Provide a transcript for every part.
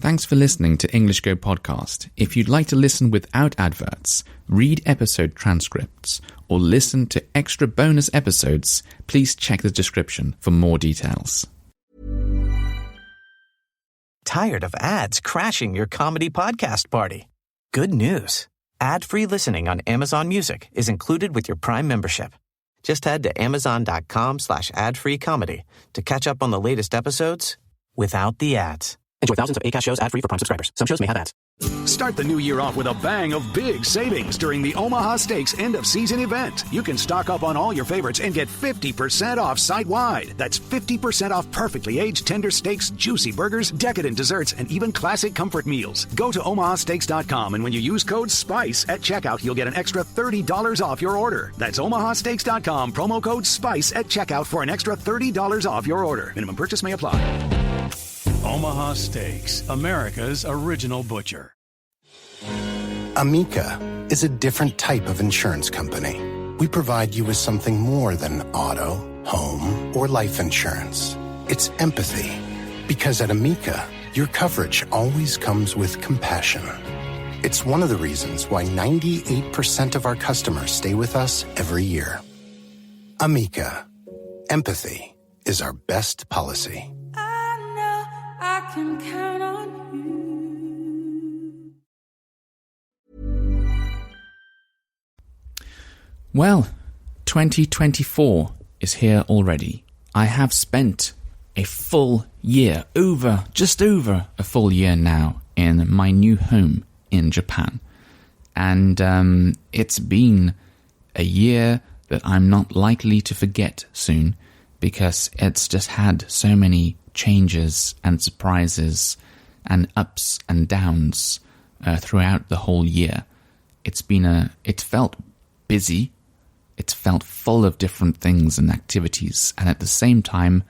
Thanks for listening to English Go Podcast. If you'd like to listen without adverts, read episode transcripts, or listen to extra bonus episodes, please check the description for more details. Tired of ads crashing your comedy podcast party? Good news. Ad-free listening on Amazon Music is included with your Prime membership. Just head to amazon.com/ad-free comedy to catch up on the latest episodes without the ads. Enjoy thousands of Acast shows ad-free for Prime subscribers. Some shows may have ads. Start the new year off with a bang of big savings during the Omaha Steaks end-of-season event. You can stock up on all your favorites and get 50% off site-wide. That's 50% off perfectly aged tender steaks, juicy burgers, decadent desserts, and even classic comfort meals. Go to omahasteaks.com, and when you use code SPICE at checkout, you'll get an extra $30 off your order. That's omahasteaks.com, promo code SPICE at checkout for an extra $30 off your order. Minimum purchase may apply. Omaha Steaks, America's original butcher. Amica is a different type of insurance company. We provide you with something more than auto, home, or life insurance. It's empathy. Because at Amica, your coverage always comes with compassion. It's one of the reasons why 98% of our customers stay with us every year. Amica. Empathy is our best policy. I can count on you. Well, 2024 is here already. I have spent a full year, just over a full year now, in my new home in Japan. And it's been a year that I'm not likely to forget soon, because it's just had so many changes and surprises and ups and downs throughout the whole year. It felt busy, it felt full of different things and activities, and at the same time,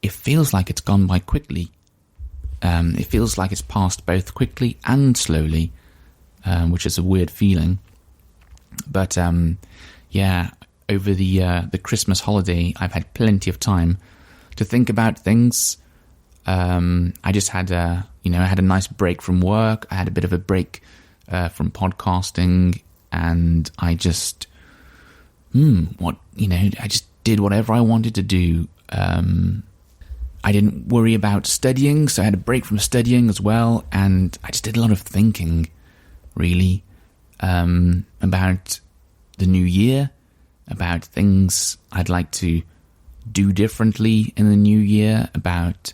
it feels like it's gone by quickly. It feels like it's passed both quickly and slowly, which is a weird feeling. But over the Christmas holiday, I've had plenty of time to think about things. I just had I had a nice break from work. I had a bit of a break from podcasting, and I just, I just did whatever I wanted to do. I didn't worry about studying, so I had a break from studying as well, and I just did a lot of thinking, really, about the new year, about things I'd like to do differently in the new year, about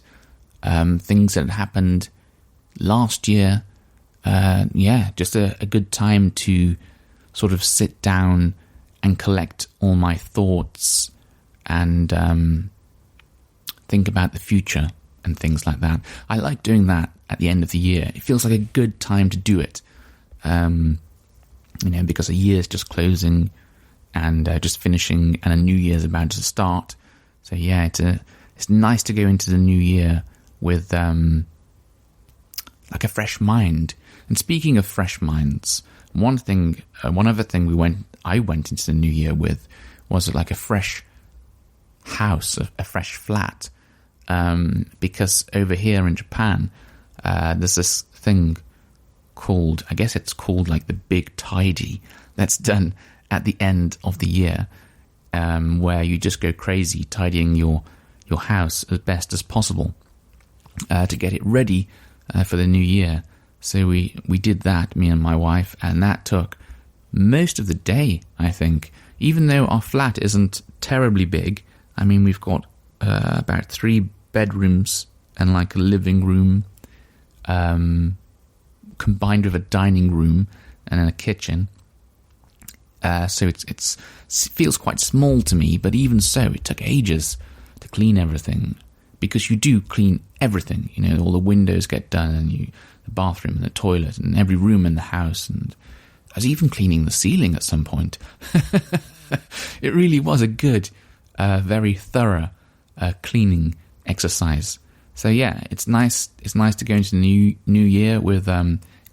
things that had happened last year. Just a good time to sort of sit down and collect all my thoughts and think about the future and things like that. I like doing that at the end of the year. It feels like a good time to do it, because a year's just closing and just finishing, and a new year's about to start. So yeah, it's nice to go into the new year with like a fresh mind. And speaking of fresh minds, one other thing I went into the new year with was like a fresh house, a fresh flat, because over here in Japan, there's this thing called, I guess it's called like the big tidy, that's done at the end of the year, where you just go crazy tidying your house as best as possible to get it ready for the new year. So we did that, me and my wife, and that took most of the day, I think. Even though our flat isn't terribly big, I mean, we've got about 3 bedrooms and like a living room, combined with a dining room and then a kitchen. So it feels quite small to me, but even so, it took ages to clean everything, because you do clean everything. All the windows get done, and the bathroom and the toilet and every room in the house, and I was even cleaning the ceiling at some point. It really was a good, very thorough cleaning exercise. So yeah, it's nice. It's nice to go into the new year with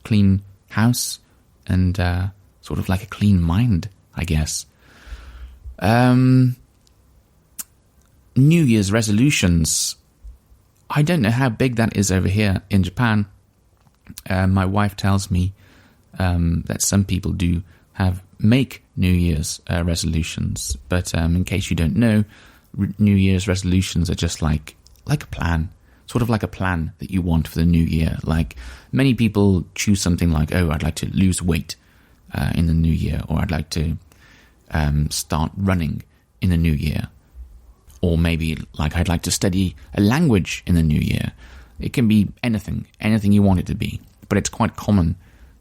clean house and sort of like a clean mind, I guess. New Year's resolutions. I don't know how big that is over here in Japan. My wife tells me that some people do make New Year's resolutions, but in case you don't know, New Year's resolutions are just like a plan, sort of like a plan that you want for the new year. Like many people choose something like, oh, I'd like to lose weight in the new year, or I'd like to start running in the new year, or maybe like I'd like to study a language in the new year. It can be anything you want it to be, but it's quite common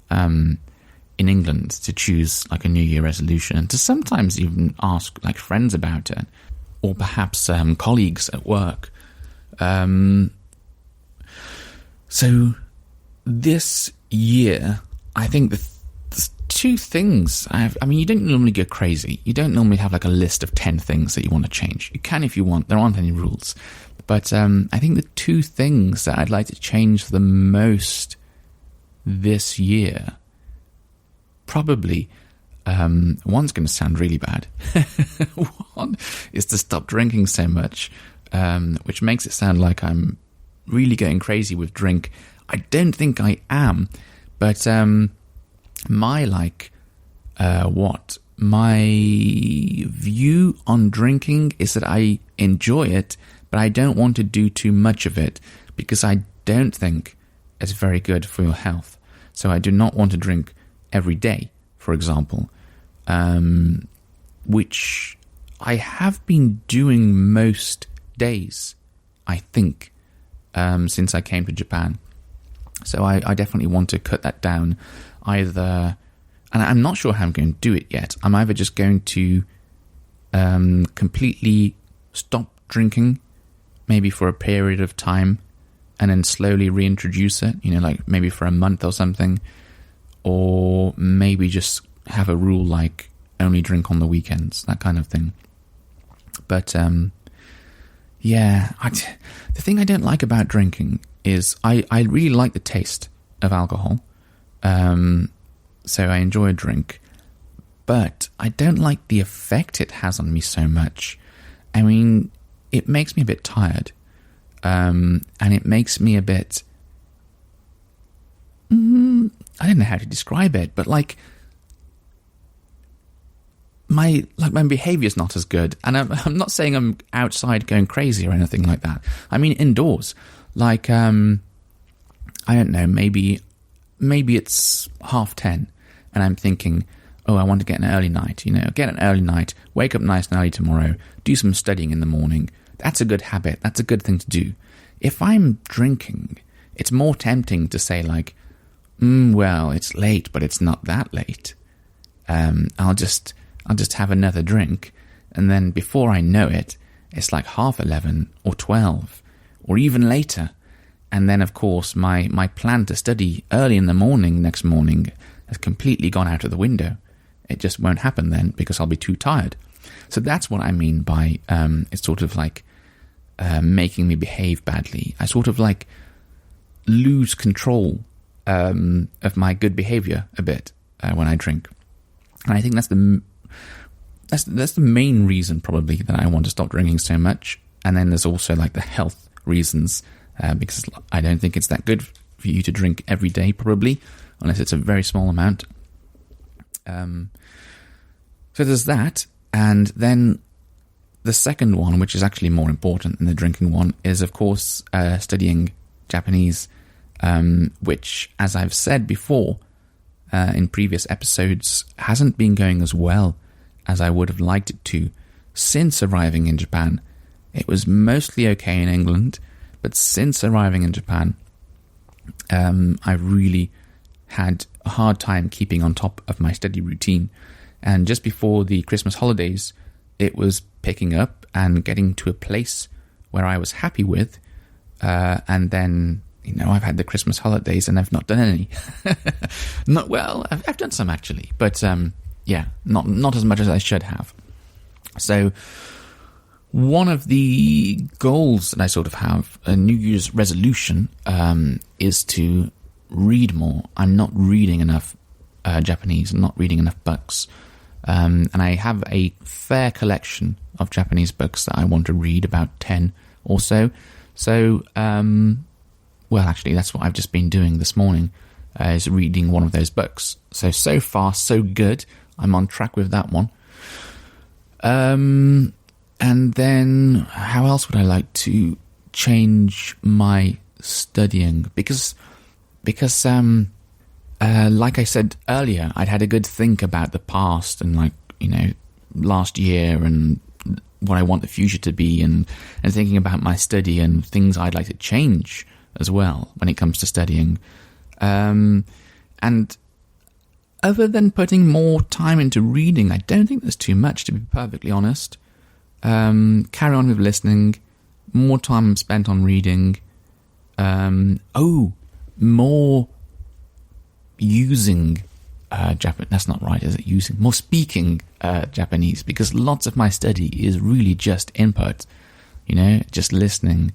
in England to choose like a New Year resolution, and to sometimes even ask like friends about it, or perhaps colleagues at work. So this year, I think there's two things. You don't normally go crazy. You don't normally have like a list of 10 things that you want to change. You can if you want. There aren't any rules. But I think the two things that I'd like to change the most this year, probably, one's going to sound really bad. One is to stop drinking so much, which makes it sound like I'm really going crazy with drink. I don't think I am, but my view on drinking is that I enjoy it, but I don't want to do too much of it because I don't think it's very good for your health. So I do not want to drink every day, for example, which I have been doing most days, I think, since I came to Japan. So I definitely want to cut that down either, and I'm not sure how I'm going to do it yet. I'm either just going to completely stop drinking, maybe for a period of time, and then slowly reintroduce it, like maybe for a month or something, or maybe just have a rule like only drink on the weekends, that kind of thing. But the thing I don't like about drinking is I really like the taste of alcohol, so I enjoy a drink, but I don't like the effect it has on me so much. I mean, it makes me a bit tired, and it makes me a bit, I don't know how to describe it, but like my behavior is not as good. And I'm not saying I'm outside going crazy or anything like that. I mean indoors, like I don't know, maybe it's 10:30 and I'm thinking, oh, I want to get an early night, get an early night, wake up nice and early tomorrow, do some studying in the morning. That's a good habit. That's a good thing to do. If I'm drinking, it's more tempting to say like, well, it's late, but it's not that late. I'll just have another drink, and then before I know it, it's like 11:30 or 12, or even later. And then, of course, my plan to study early in the morning next morning has completely gone out of the window. It just won't happen then because I'll be too tired. So that's what I mean by it's sort of like making me behave badly. I sort of like lose control of my good behavior a bit when I drink. And I think that's the main reason probably that I want to stop drinking so much. And then there's also like the health reasons, because I don't think it's that good for you to drink every day, probably, unless it's a very small amount. So there's that. And then the second one, which is actually more important than the drinking one, is of course studying Japanese, which, as I've said before in previous episodes, hasn't been going as well as I would have liked it to since arriving in Japan. It was mostly okay in England, but since arriving in Japan, I really had a hard time keeping on top of my study routine. And just before the Christmas holidays, it was picking up and getting to a place where I was happy with. And then, I've had the Christmas holidays and I've not done any. I've done some actually, but not as much as I should have. So one of the goals that I sort of have, a New Year's resolution, is to read more. I'm not reading enough Japanese. I'm not reading enough books. And I have a fair collection of Japanese books that I want to read, about 10 or so. So well, actually, that's what I've just been doing this morning, is reading one of those books. So far, so good. I'm on track with that one. And then, how else would I like to change my studying? Because like I said earlier, I'd had a good think about the past and, like, you know, last year and what I want the future to be, and thinking about my study and things I'd like to change as well when it comes to studying. And other than putting more time into reading, I don't think there's too much, to be perfectly honest. Carry on with listening, more time spent on reading. More using Japanese. That's not right, is it? Using more speaking Japanese, because lots of my study is really just input, you know, just listening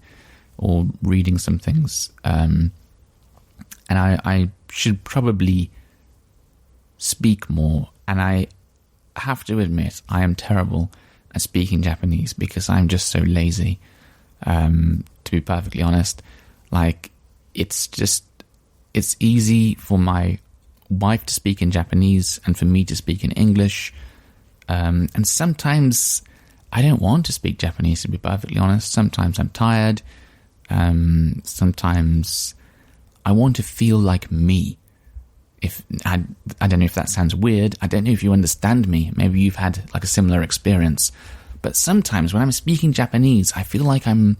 or reading some things. And I should probably speak more. And I have to admit, I am terrible at speaking Japanese because I'm just so lazy. To be perfectly honest, like, it's easy for my wife to speak in Japanese and for me to speak in English. And sometimes I don't want to speak Japanese, to be perfectly honest. Sometimes I'm tired. Sometimes I want to feel like me. If I don't know if that sounds weird. I don't know if you understand me. Maybe you've had like a similar experience. But sometimes when I'm speaking Japanese, I feel like I'm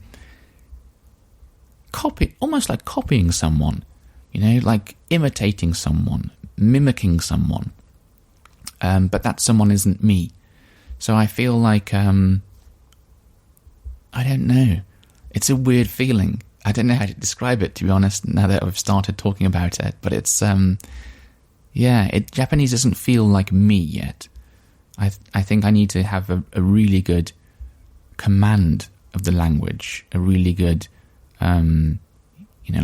almost like copying someone, you know, like imitating someone, mimicking someone. But that someone isn't me. So I feel like, I don't know. It's a weird feeling. I don't know how to describe it, to be honest, now that I've started talking about it. But it's, Japanese doesn't feel like me yet. I think I need to have a really good command of the language, a really good, like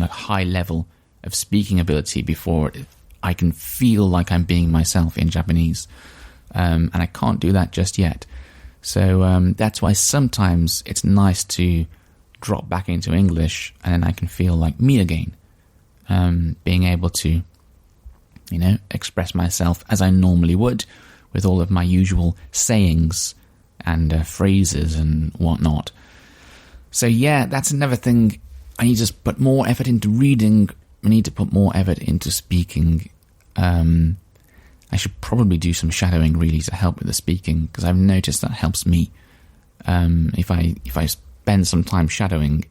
high level of speaking ability before I can feel like I'm being myself in Japanese. And I can't do that just yet. So that's why sometimes it's nice to drop back into English and then I can feel like me again. Being able to, express myself as I normally would with all of my usual sayings and phrases and whatnot. So yeah, that's another thing. I need to put more effort into reading. I need to put more effort into speaking. I should probably do some shadowing really to help with the speaking, because I've noticed that helps me. If I spend some time shadowing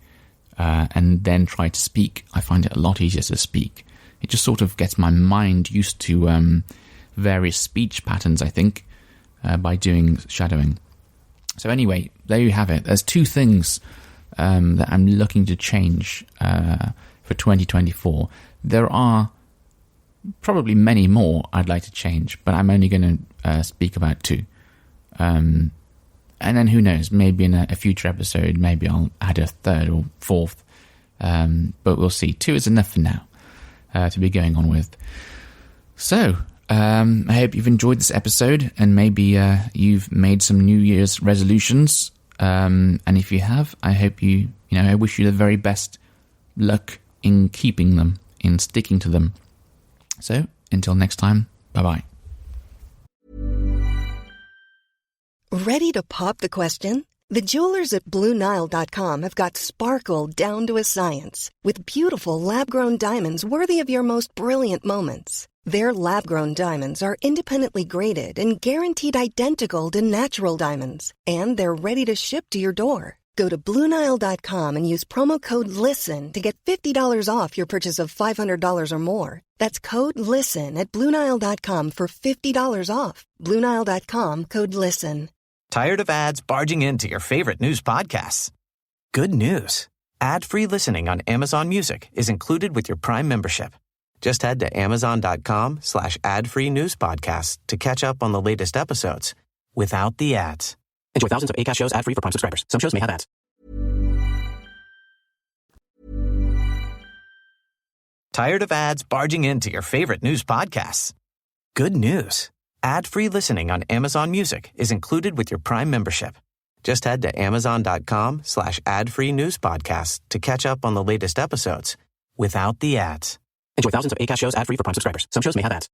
and then try to speak, I find it a lot easier to speak. It just sort of gets my mind used to various speech patterns, I think, by doing shadowing. So anyway, there you have it. There's two things that I'm looking to change for 2024. There are probably many more I'd like to change, but I'm only going to speak about two. And then who knows, maybe in a future episode, maybe I'll add a third or fourth. But we'll see. Two is enough for now to be going on with. So, I hope you've enjoyed this episode, and maybe you've made some New Year's resolutions. And if you have, I hope I wish you the very best luck in keeping them, in sticking to them. So, until next time, bye-bye. Ready to pop the question? The jewelers at BlueNile.com have got sparkle down to a science with beautiful lab-grown diamonds worthy of your most brilliant moments. Their lab-grown diamonds are independently graded and guaranteed identical to natural diamonds, and they're ready to ship to your door. Go to BlueNile.com and use promo code LISTEN to get $50 off your purchase of $500 or more. That's code LISTEN at BlueNile.com for $50 off. BlueNile.com, code LISTEN. Tired of ads barging into your favorite news podcasts? Good news. Ad-free listening on Amazon Music is included with your Prime membership. Just head to Amazon.com/ad-free news podcasts to catch up on the latest episodes without the ads. Enjoy thousands of Acast shows ad-free for Prime subscribers. Some shows may have ads. Tired of ads barging into your favorite news podcasts? Good news. Ad-free listening on Amazon Music is included with your Prime membership. Just head to Amazon.com/ad-free news podcasts to catch up on the latest episodes without the ads. Enjoy thousands of Acast shows ad-free for Prime subscribers. Some shows may have ads.